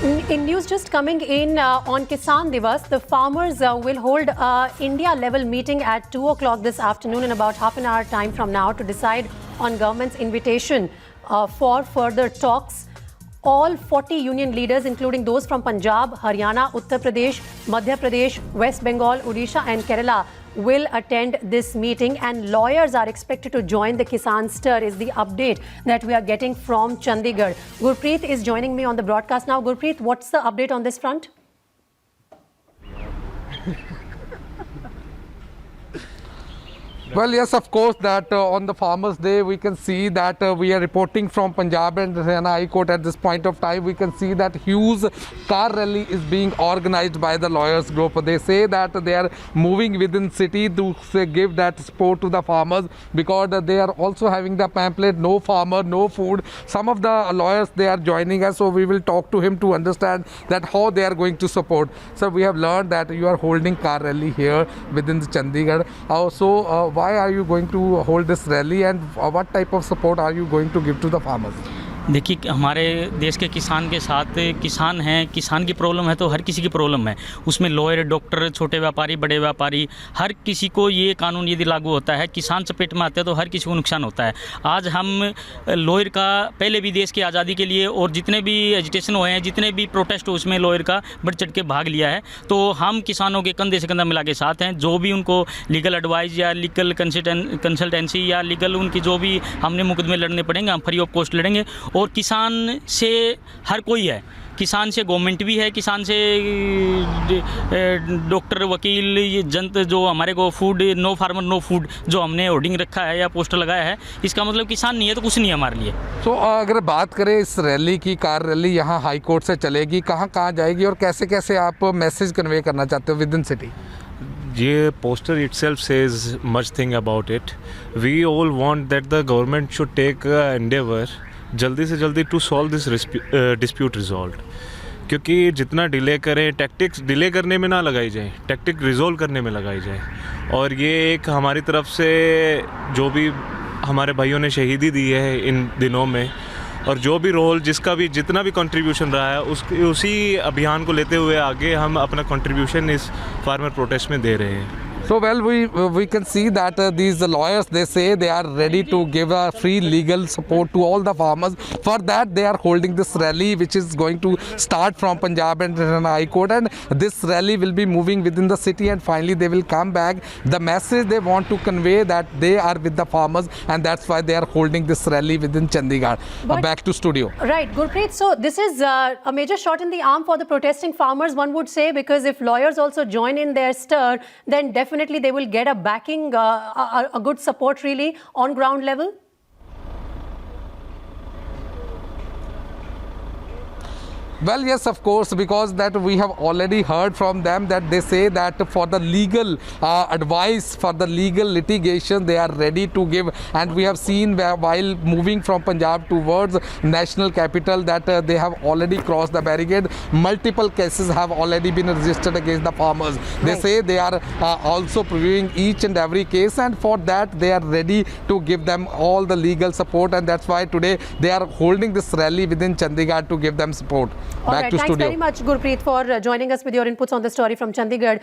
In news just coming in on Kisan Divas, the farmers will hold a India-level meeting at 2 o'clock this afternoon in about half an hour time from now to decide on government's invitation for further talks. All 40 union leaders, including those from Punjab, Haryana, Uttar Pradesh, Madhya Pradesh, West Bengal, Odisha and Kerala will attend this meeting, and lawyers are expected to join the Kisan Stir is the update that we are getting from Chandigarh. Gurpreet is joining me on the broadcast now. Gurpreet, what's the update on this front? Well, yes, of course, that on the Farmers' Day, we can see that we are reporting from Punjab and Haryana High Court at this point of time. We can see that huge car rally is being organized by the lawyers group. They say that they are moving within city to give that support to the farmers, because they are also having the pamphlet, no farmer, no food. Some of the lawyers, they are joining us, so we will talk to him to understand that how they are going to support. So we have learned that you are holding car rally here within the Chandigarh. Also, why are you going to hold this rally, and what type of support are you going to give to the farmers? देखिए, हमारे देश के किसान के साथ किसान हैं, किसान की प्रॉब्लम है तो हर किसी की प्रॉब्लम है। उसमें लॉयर, डॉक्टर, छोटे व्यापारी, बड़े व्यापारी, हर किसी को ये कानून यदि लागू होता है, किसान चपेट में आते हैं तो हर किसी को नुकसान होता है। आज हम लॉयर का पहले भी देश की आज़ादी के लिए और जितने भी एजिटेशन हुए हैं, जितने भी प्रोटेस्ट हो, उसमें लॉयर का बढ़ चढ़ के भाग लिया है। तो हम किसानों के कंधे से कंधा मिला के साथ हैं। जो भी उनको लीगल एडवाइस या लीगल कंसल्टेंसी या लीगल उनकी जो भी हमने मुकदमे लड़ने पड़ेंगे, हम फ्री ऑफ कॉस्ट लड़ेंगे। और किसान से हर कोई है, किसान से गवर्नमेंट भी है, किसान से डॉक्टर, वकील, जनता, जो हमारे को food, no farmer no food जो हमने होर्डिंग रखा है या पोस्टर लगाया है, इसका मतलब किसान नहीं है तो कुछ नहीं है हमारे लिए। तो अगर बात करें इस रैली की, कार रैली यहाँ हाई कोर्ट से चलेगी, कहाँ कहाँ जाएगी और कैसे कैसे आप मैसेज कन्वे करना चाहते हो विद इन सिटी? ये poster itself says much thing about it. We all want that the government should take endeavor जल्दी से जल्दी to solve this dispute resolve, क्योंकि जितना डिले करें, टैक्टिक्स डिले करने में ना लगाई जाए, टैक्टिक रिजॉल्व करने में लगाई जाए। और ये एक हमारी तरफ से जो भी हमारे भाइयों ने शहीदी दी है इन दिनों में, और जो भी रोल जिसका भी जितना भी कंट्रीब्यूशन रहा है, उसी अभियान को लेते हुए आगे हम अपना कंट्रीब्यूशन इस फार्मर प्रोटेस्ट में दे रहे हैं। So well, we can see that these lawyers, they say they are ready to give a free legal support to all the farmers. For that, they are holding this rally, which is going to start from Punjab and Haryana High Court, and this rally will be moving within the city, and finally they will come back. The message they want to convey that they are with the farmers, and that's why they are holding this rally within Chandigarh. Back to studio. Right, Gurpreet. So this is a major shot in the arm for the protesting farmers, one would say, because if lawyers also join in their stir, then definitely they will get a backing, a good support really on ground level. Well, yes, of course, because that we have already heard from them that they say that for the legal advice, for the legal litigation, they are ready to give. And we have seen while moving from Punjab towards national capital that they have already crossed the barricade. Multiple cases have already been registered against the farmers. They say they are also previewing each and every case, and for that they are ready to give them all the legal support. And that's why today they are holding this rally within Chandigarh to give them support. All right, thanks very much, Gurpreet, for joining us with your inputs on the story from Chandigarh.